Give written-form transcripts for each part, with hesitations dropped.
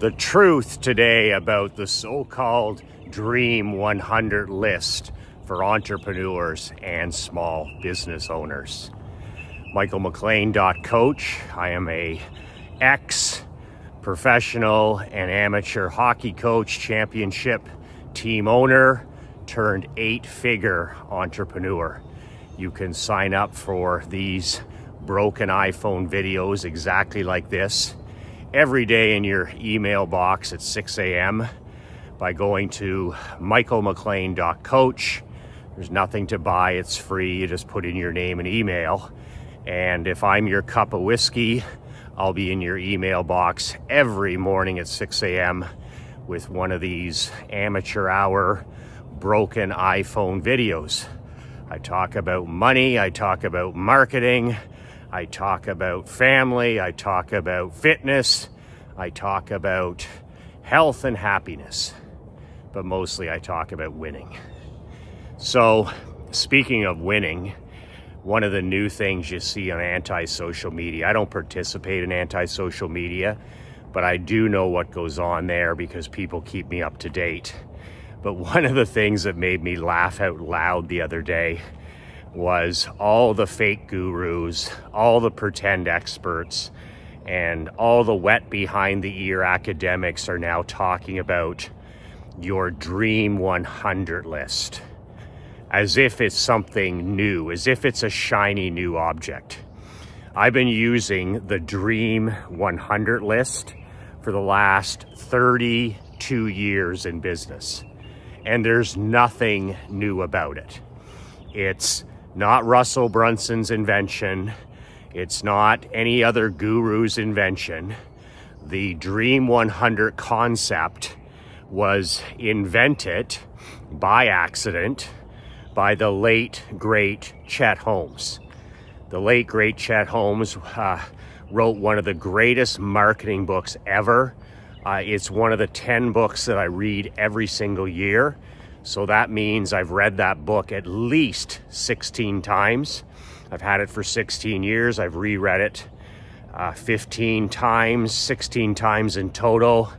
the truth today about the so-called Dream 100 list for entrepreneurs and small business owners. Michael McLean, coach. I am a ex-professional and amateur hockey coach, championship team owner, turned 8-figure entrepreneur. You can sign up for these broken iPhone videos exactly like this every day in your email box at 6 a.m. by going to michaelmclean.coach. There's nothing to buy, it's free. You just put in your name and email. And if I'm your cup of whiskey, I'll be in your email box every morning at 6 a.m. with one of these amateur hour broken iPhone videos. I talk about money, I talk about marketing, I talk about family, I talk about fitness, I talk about health and happiness, but mostly I talk about winning. So, speaking of winning, one of the new things you see on anti-social media, I don't participate in anti-social media, but I do know what goes on there because people keep me up to date. But one of the things that made me laugh out loud the other day was all the fake gurus, all the pretend experts, and all the wet behind the ear academics are now talking about your Dream 100 list, as if it's something new, as if it's a shiny new object. I've been using the Dream 100 list for the last 32 years in business, and there's nothing new about it. It's not Russell Brunson's invention. It's not any other guru's invention. The Dream 100 concept was invented by accident by the late, great Chet Holmes. The late, great Chet Holmes wrote one of the greatest marketing books ever. It's one of the 10 books that I read every single year. So that means I've read that book at least 16 times. I've had it for 16 years. I've reread it 15 times, 16 times in total.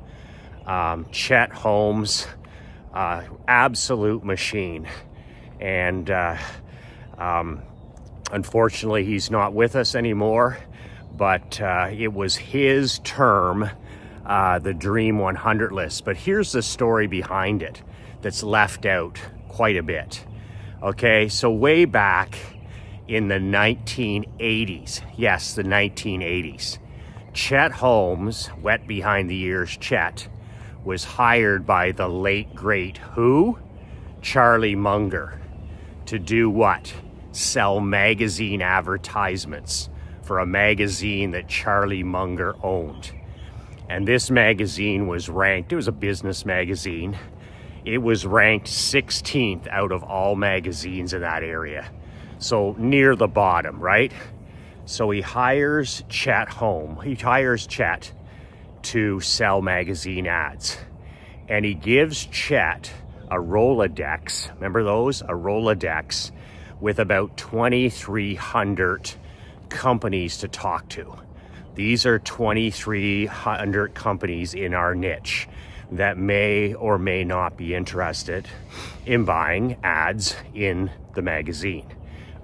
Chet Holmes, absolute machine. And unfortunately, he's not with us anymore, but it was his term, the Dream 100 list. But here's the story behind it that's left out quite a bit. Okay, so way back in the 1980s, yes, the 1980s, Chet Holmes, wet behind the ears Chet, was hired by the late, great who? Charlie Munger, to do what? Sell magazine advertisements for a magazine that Charlie Munger owned. And this magazine was ranked, it was a business magazine, it was ranked 16th out of all magazines in that area. So near the bottom, right? So he hires Chet to sell magazine ads. And he gives Chet a Rolodex, remember those? A Rolodex with about 2,300 companies to talk to. These are 2,300 companies in our niche that may or may not be interested in buying ads in the magazine.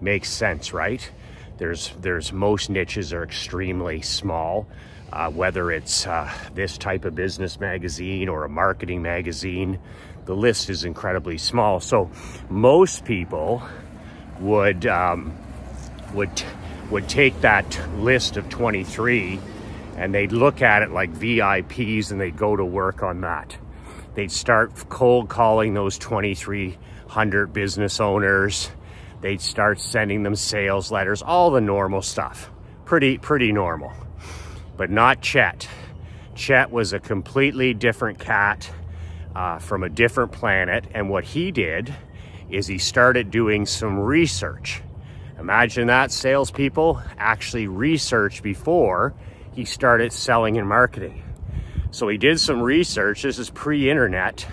Makes sense, right? There's most niches are extremely small, whether it's this type of business magazine or a marketing magazine, the list is incredibly small. So most people would take that list of 23 and they'd look at it like VIPs and they'd go to work on that. They'd start cold calling those 2,300 business owners. They'd start sending them sales letters, all the normal stuff. Pretty normal. But not Chet. Chet was a completely different cat from a different planet. And what he did is he started doing some research. Imagine that, salespeople actually research before he started selling and marketing. So he did some research, this is pre-internet,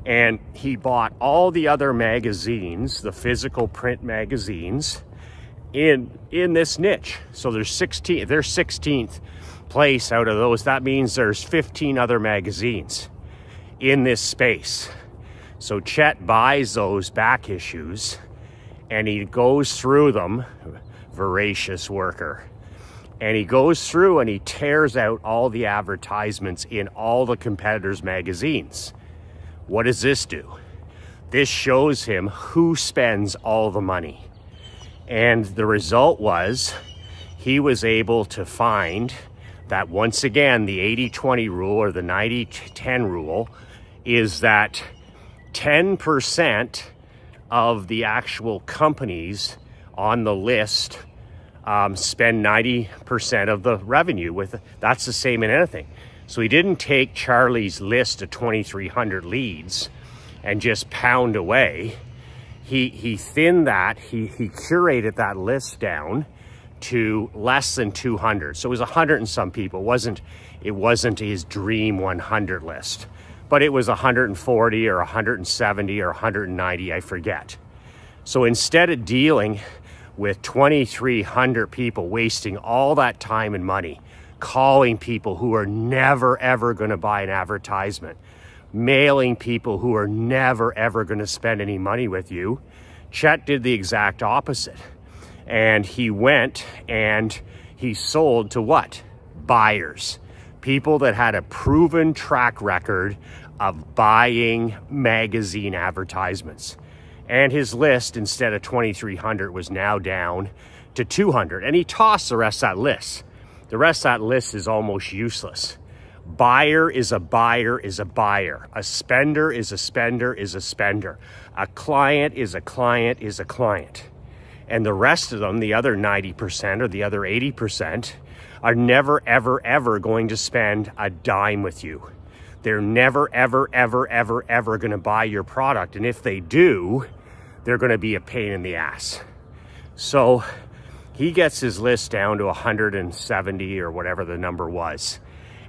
and he bought all the other magazines, the physical print magazines, in this niche. So they're 16th place out of those, that means there's 15 other magazines in this space. So Chet buys those back issues and he goes through them, voracious worker, and he goes through and he tears out all the advertisements in all the competitors' magazines. What does this do? This shows him who spends all the money. And the result was he was able to find that, once again, the 80-20 rule or the 90-10 rule is that 10% of the actual companies on the list spend 90% of the revenue with. That's the same in anything. So he didn't take Charlie's list of 2,300 leads and just pound away. He thinned that, he curated that list down to less than 200. So it was 100 and some people. It wasn't his dream 100 list, but it was 140 or 170 or 190, I forget. So instead of dealing with 2,300 people, wasting all that time and money, calling people who are never, ever going to buy an advertisement, mailing people who are never, ever going to spend any money with you, Chet did the exact opposite. And he went and he sold to what? Buyers. People that had a proven track record of buying magazine advertisements. And his list, instead of 2,300, was now down to 200. And he tossed the rest of that list. The rest of that list is almost useless. Buyer is a buyer is a buyer. A spender is a spender is a spender. A client is a client is a client. And the rest of them, the other 90% or the other 80%, are never, ever, ever going to spend a dime with you. They're never, ever, ever, ever, ever going to buy your product. And if they do, they're going to be a pain in the ass. So he gets his list down to 170 or whatever the number was.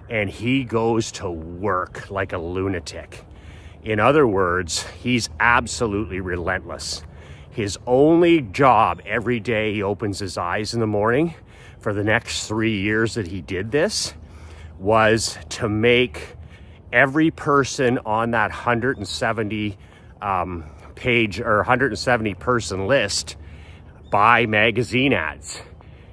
And he goes to work like a lunatic. In other words, he's absolutely relentless. His only job every day he opens his eyes in the morning for the next 3 years that he did this was to make every person on that 170 page or 170 person list buy magazine ads.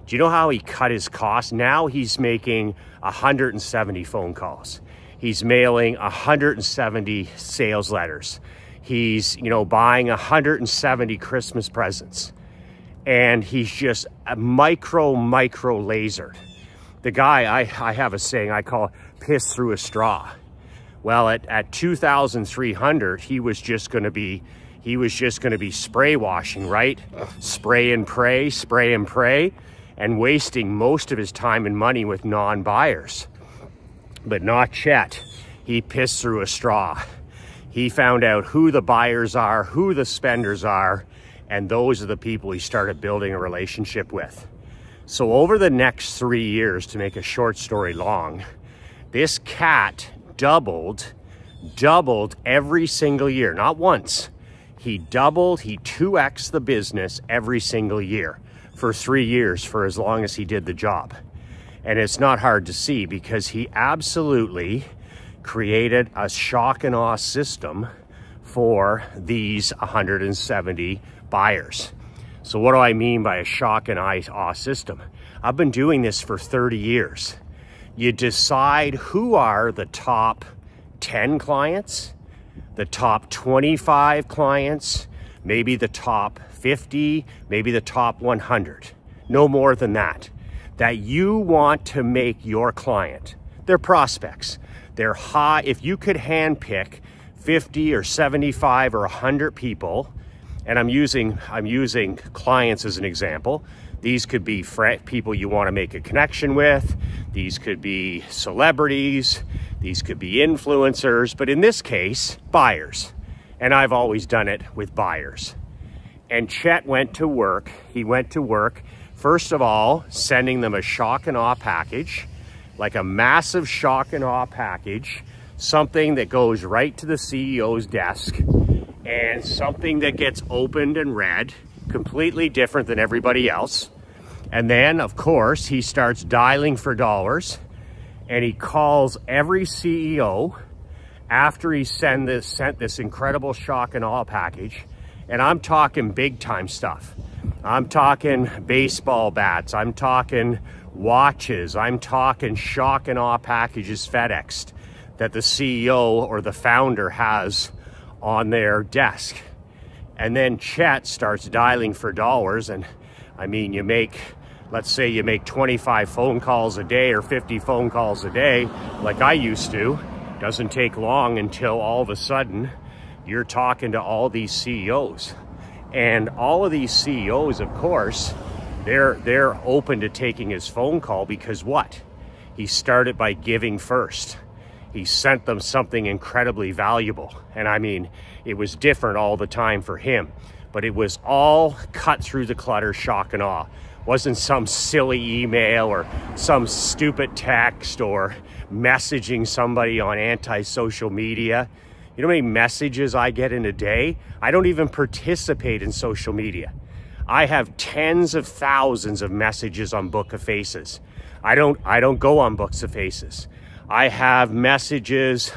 Do you know how he cut his costs? Now he's making 170 phone calls. He's mailing 170 sales letters. He's, buying 170 Christmas presents. And he's just a micro lasered. The guy, I have a saying I call piss through a straw. Well, at 2,300, he was just going to be spray washing, right? Spray and pray, and wasting most of his time and money with non-buyers. But not Chet. He pissed through a straw. He found out who the buyers are, who the spenders are, and those are the people he started building a relationship with. So over the next 3 years, to make a short story long, this cat doubled every single year, not once. He 2x'd the business every single year for 3 years, for as long as he did the job. And it's not hard to see because he absolutely created a shock and awe system for these 170 buyers. So what do I mean by a shock and awe system? I've been doing this for 30 years. You decide who are the top 10 clients, the top 25 clients, maybe the top 50, maybe the top 100. No more than that. That you want to make your client. They're prospects. They're high. If you could handpick 50 or 75 or 100 people, and I'm using clients as an example. These could be people you want to make a connection with. These could be celebrities. These could be influencers. But in this case, buyers. And I've always done it with buyers. And Chet went to work. He went to work, first of all, sending them a shock and awe package, like a massive shock and awe package, something that goes right to the CEO's desk, and something that gets opened and read, completely different than everybody else. And then, of course, he starts dialing for dollars, and he calls every CEO after he sent this incredible shock and awe package. And I'm talking big time stuff. I'm talking baseball bats. I'm talking watches. I'm talking shock and awe packages FedExed that the CEO or the founder has on their desk. And then Chet starts dialing for dollars. And I mean, let's say you make 25 phone calls a day or 50 phone calls a day, like I used to. Doesn't take long until all of a sudden you're talking to all these CEOs. And all of these CEOs, of course, they're open to taking his phone call because what? He started by giving first. He sent them something incredibly valuable. And I mean, it was different all the time for him, but it was all cut through the clutter, shock and awe. It wasn't some silly email or some stupid text or messaging somebody on anti-social media. You know how many messages I get in a day? I don't even participate in social media. I have tens of thousands of messages on Book of Faces. I don't go on Books of Faces. I have messages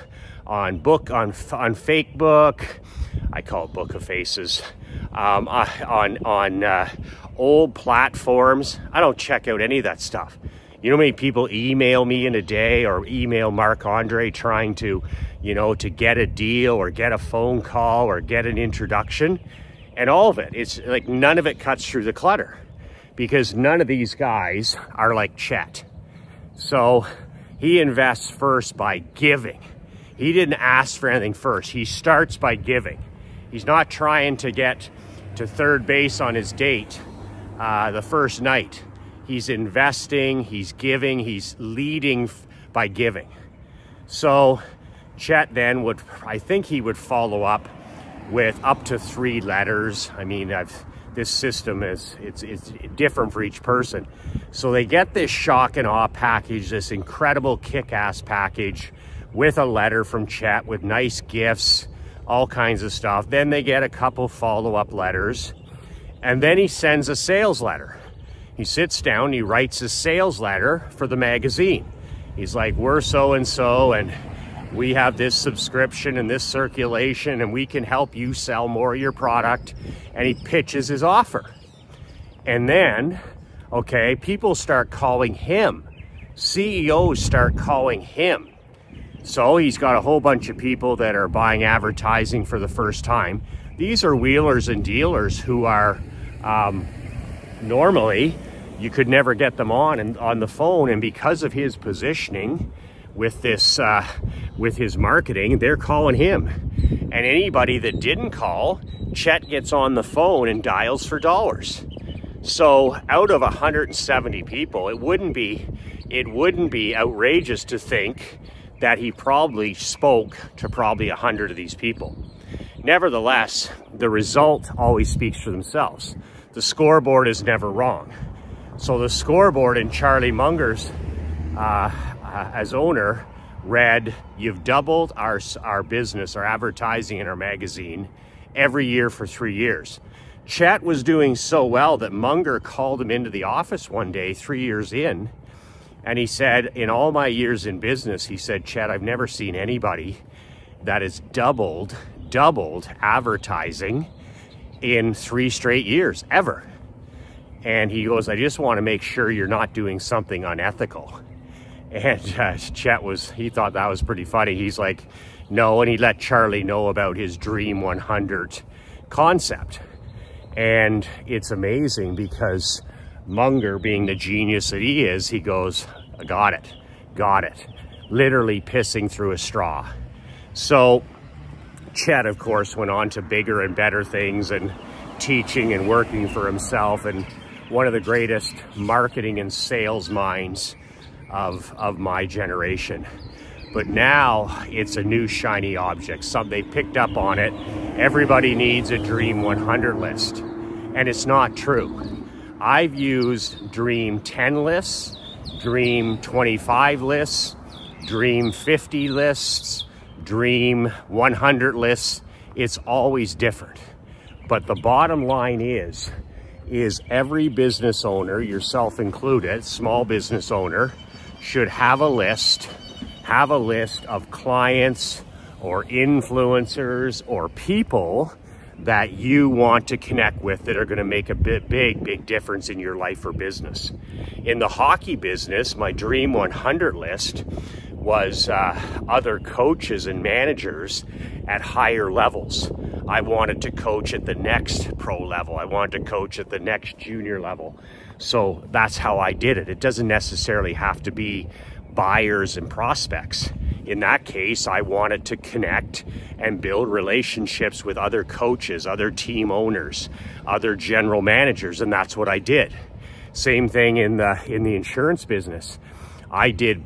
on Facebook. I call it Book of Faces. On old platforms. I don't check out any of that stuff. You know how many people email me in a day or email Marc-Andre trying to, to get a deal or get a phone call or get an introduction? And all of it, it's like none of it cuts through the clutter because none of these guys are like Chet. So he invests first by giving. He didn't ask for anything first. He starts by giving. He's not trying to get to third base on his date the first night. He's investing, he's giving, he's leading by giving. So Chet then I think he would follow up with up to 3 letters. I mean, this system it's different for each person. So they get this shock and awe package, this incredible kick-ass package with a letter from Chet with nice gifts, all kinds of stuff. Then they get a couple follow-up letters, and then he sends a sales letter. He sits down, he writes a sales letter for the magazine. He's like, we're so-and-so, and we have this subscription and this circulation, and we can help you sell more of your product. And he pitches his offer. And then, okay, people start calling him. CEOs start calling him. So he's got a whole bunch of people that are buying advertising for the first time. These are wheelers and dealers who are normally you could never get them on the phone, and because of his positioning with this with his marketing, they're calling him. And anybody that didn't call, Chet gets on the phone and dials for dollars. So out of 170 people, it wouldn't be outrageous to think that he probably spoke to probably 100 of these people. Nevertheless, the result always speaks for themselves. The scoreboard is never wrong. So the scoreboard in Charlie Munger's as owner read, you've doubled our business, our advertising and our magazine every year for 3 years. Chet was doing so well that Munger called him into the office one day 3 years in, and he said, in all my years in business, he said, Chet, I've never seen anybody that has doubled advertising in 3 straight years, ever. And he goes, I just want to make sure you're not doing something unethical. And Chet he thought that was pretty funny. He's like, no, and he let Charlie know about his Dream 100 concept. And it's amazing because Munger, being the genius that he is, he goes, got it. Literally pissing through a straw. So Chet, of course, went on to bigger and better things and teaching and working for himself, and one of the greatest marketing and sales minds of my generation. But now it's a new shiny object. They picked up on it. Everybody needs a Dream 100 list. And it's not true. I've used Dream 10 lists, Dream 25 lists, Dream 50 lists, Dream 100 lists. It's always different. But the bottom line is every business owner, yourself included, small business owner, should have a list of clients or influencers or people that you want to connect with that are going to make a big difference in your life or business. In the hockey business, my Dream 100 list was other coaches and managers at higher levels. I wanted to coach at the next pro level. I wanted to coach at the next junior level. So that's how I did it. It doesn't necessarily have to be buyers and prospects. In that case, I wanted to connect and build relationships with other coaches, other team owners, other general managers, and that's what I did. Same thing in the insurance business. I did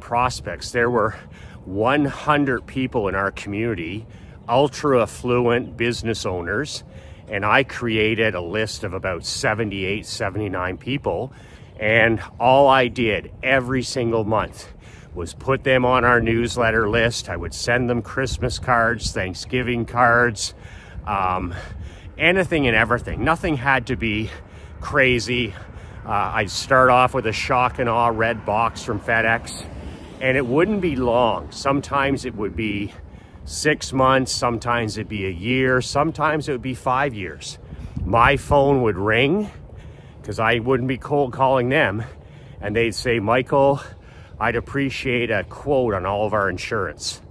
prospects. There were 100 people in our community, ultra affluent business owners, and I created a list of about 78, 79 people, and all I did every single month was put them on our newsletter list. I would send them Christmas cards, Thanksgiving cards, anything and everything. Nothing had to be crazy. I'd start off with a shock and awe red box from FedEx, and it wouldn't be long. Sometimes it would be 6 months, sometimes it'd be a year, sometimes it would be 5 years. My phone would ring, because I wouldn't be cold calling them, and they'd say, Michael, I'd appreciate a quote on all of our insurance.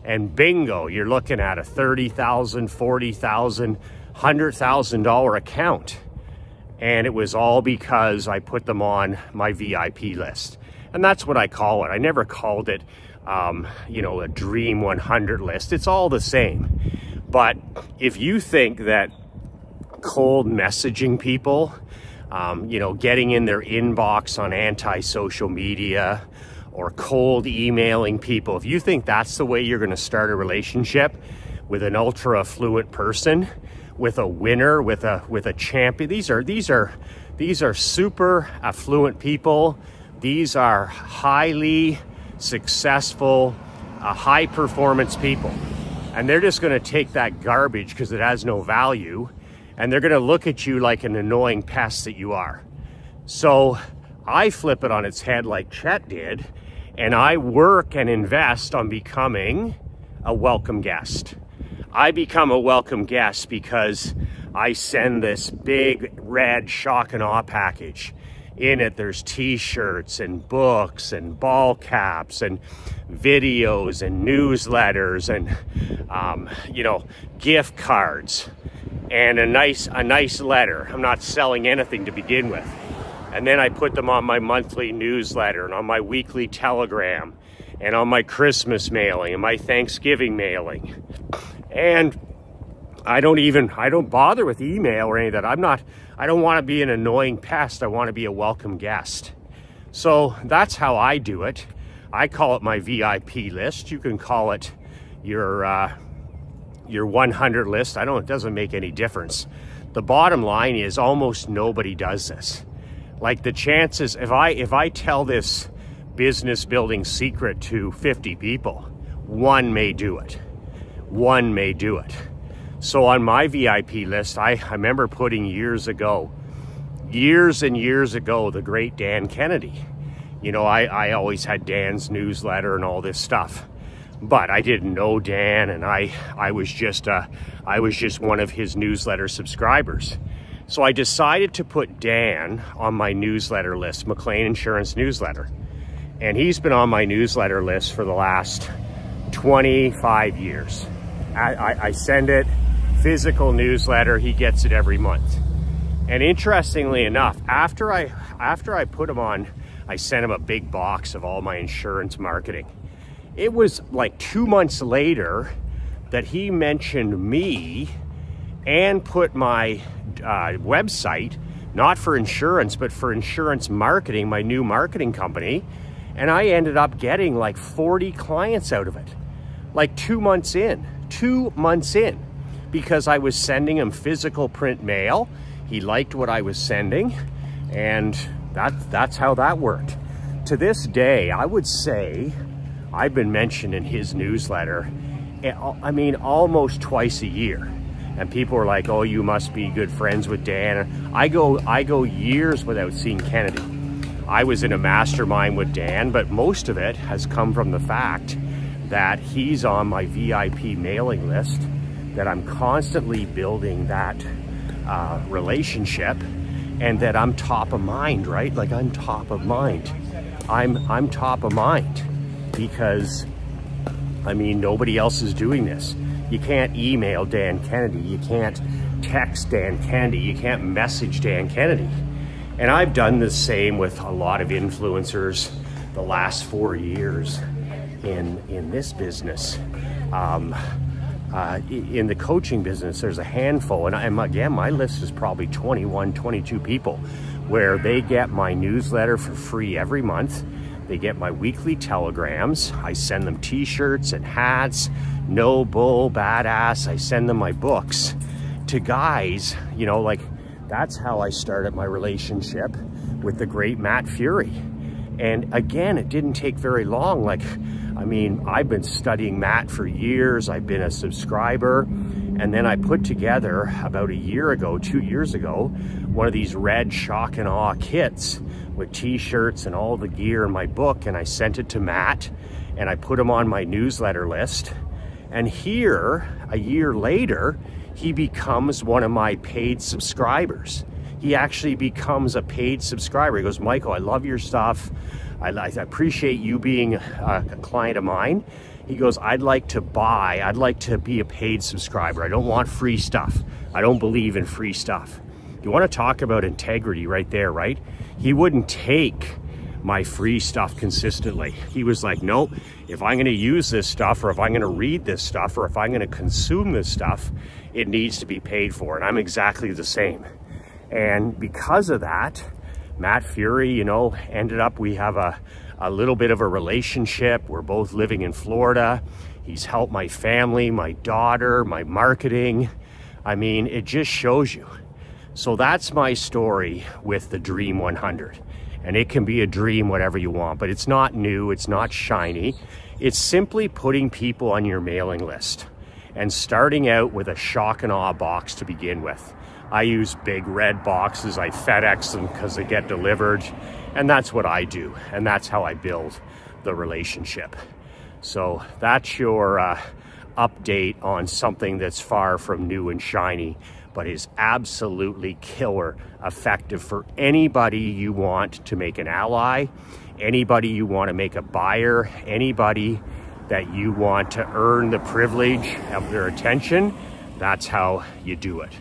And bingo, you're looking at a $30,000, $40,000, $100,000 account. And it was all because I put them on my VIP list. And that's what I call it. I never called it, you know, a Dream 100 list. It's all the same. But if you think that cold messaging people, you know, getting in their inbox on anti-social media or cold emailing people, if you think that's the way you're going to start a relationship with an ultra affluent person, with a winner, with a champion, these are super affluent people. These are highly successful, high performance people, and they're just going to take that garbage because it has no value, and they're going to look at you like an annoying pest that you are. So I flip it on its head like Chet did, and I work and invest on becoming a welcome guest. I become a welcome guest because I send this big red shock and awe package. In it, there's t-shirts and books and ball caps and videos and newsletters and, you know, gift cards and a nice letter. I'm not selling anything to begin with. And then I put them on my monthly newsletter and on my weekly telegram and on my Christmas mailing and my Thanksgiving mailing. And I don't bother with email or any of that. I don't want to be an annoying pest. I want to be a welcome guest. So that's how I do it. I call it my VIP list. You can call it your 100 list. It doesn't make any difference. The bottom line is almost nobody does this. Like the chances, if I tell this business building secret to 50 people, one may do it. One may do it. So on my VIP list, I remember putting years and years ago, the great Dan Kennedy. You know, I always had Dan's newsletter and all this stuff, but I didn't know Dan, and I was just one of his newsletter subscribers. So I decided to put Dan on my newsletter list, McLean Insurance newsletter. And he's been on my newsletter list for the last 25 years. I send it, physical newsletter, he gets it every month. And interestingly enough, after I put him on, I sent him a big box of all my insurance marketing. It was like 2 months later that he mentioned me and put my website, not for insurance, but for insurance marketing, my new marketing company. And I ended up getting like 40 clients out of it, like 2 months in, because I was sending him physical print mail. He liked what I was sending, and that's how that worked. To this day, I would say I've been mentioned in his newsletter, I mean, almost twice a year. And people are like, oh, you must be good friends with Dan. I go years without seeing Kennedy. I was in a mastermind with Dan, but most of it has come from the fact that he's on my VIP mailing list, that I'm constantly building that relationship, and that I'm top of mind, right? Like I'm top of mind. I'm top of mind because, I mean, nobody else is doing this. You can't email Dan Kennedy. You can't text Dan Kennedy. You can't message Dan Kennedy. And I've done the same with a lot of influencers the last 4 years in this business. In the coaching business, there's a handful, and again, my list is probably 21, 22 people, where they get my newsletter for free every month. They get my weekly telegrams. I send them t-shirts and hats, no bull, badass. I send them my books to guys, you know, like that's how I started my relationship with the great Matt Fury. And again, it didn't take very long. Like, I mean, I've been studying Matt for years. I've been a subscriber. And then I put together about a year ago, 2 years ago, one of these red shock and awe kits with t-shirts and all the gear in my book. And I sent it to Matt and I put him on my newsletter list. And here, a year later, he becomes one of my paid subscribers. He actually becomes a paid subscriber. He goes, Michael, I love your stuff. I appreciate you being a client of mine. He goes, I'd like to be a paid subscriber. I don't want free stuff. I don't believe in free stuff. You want to talk about integrity right there, right? He wouldn't take my free stuff consistently. He was like, nope, if I'm going to use this stuff, or if I'm going to read this stuff, or if I'm going to consume this stuff, it needs to be paid for. And I'm exactly the same. And because of that, Matt Fury, you know, ended up, we have a little bit of a relationship. We're both living in Florida. He's helped my family, my daughter, my marketing. I mean, it just shows you. So that's my story with the Dream 100. And it can be a dream, whatever you want, but it's not new, it's not shiny. It's simply putting people on your mailing list and starting out with a shock and awe box to begin with. I use big red boxes. I FedEx them because they get delivered. And that's what I do. And that's how I build the relationship. So that's your update on something that's far from new and shiny, but is absolutely killer effective for anybody you want to make an ally, anybody you want to make a buyer, anybody that you want to earn the privilege of their attention. That's how you do it.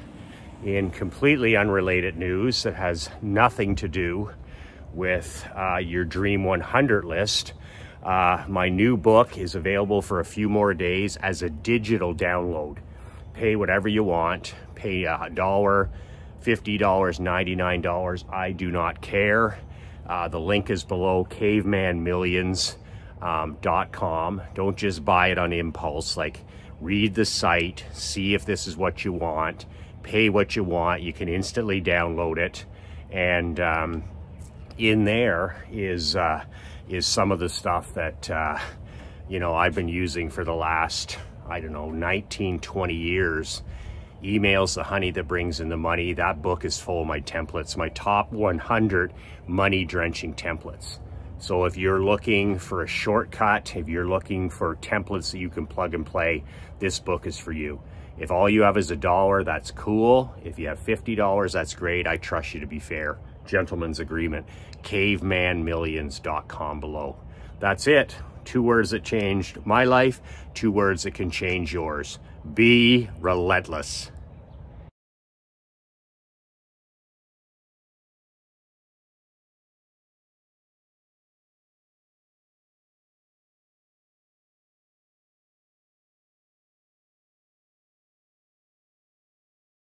In completely unrelated news that has nothing to do with your Dream 100 list, my new book is available for a few more days as a digital download. Pay whatever you want. Pay $1, $50, $99. I do not care. The link is below, cavemanmillions.com. Don't just buy it on impulse. Like, read the site, see if this is what you want. Pay what you want. You can instantly download it, and in there is some of the stuff that you know, I've been using for the last, I don't know, 19, 20 years. Email's the honey that brings in the money. That book is full of my templates, my top 100 money drenching templates. So if you're looking for a shortcut, if you're looking for templates that you can plug and play, this book is for you. If all you have is $1, that's cool. If you have $50, that's great. I trust you to be fair. Gentleman's agreement. cavemanmillions.com below. That's it. 2 words that changed my life, 2 words that can change yours. Be relentless.